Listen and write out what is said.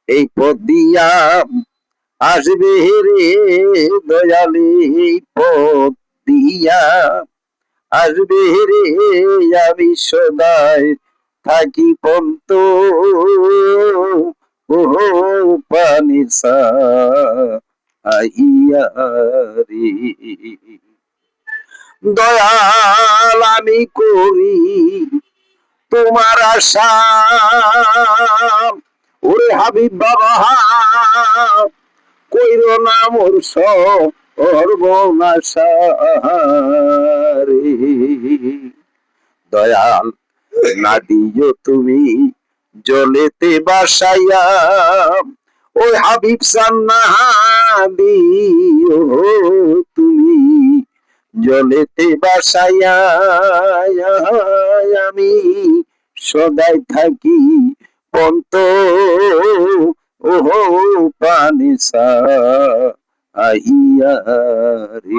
এই পথ দিয়া আসবে রে দয়ালে, এই পথ দিয়া আসবে রে, আমি সদাই থাকি পন্ত ও পানি আইয়া রে। দয়াল আমি করি তোমার আশা, ওরে হাবিব বাবা কইর না মোর সর্বনাশা রে। দয়াল না দিও তুমি জলেতে বাসাইয়া, ওই হাবিব সান্না দিও তুমি জলেতে বাসাইয়া, আমি সদাই থাকি পন্ত ও পানি আইয়া রে।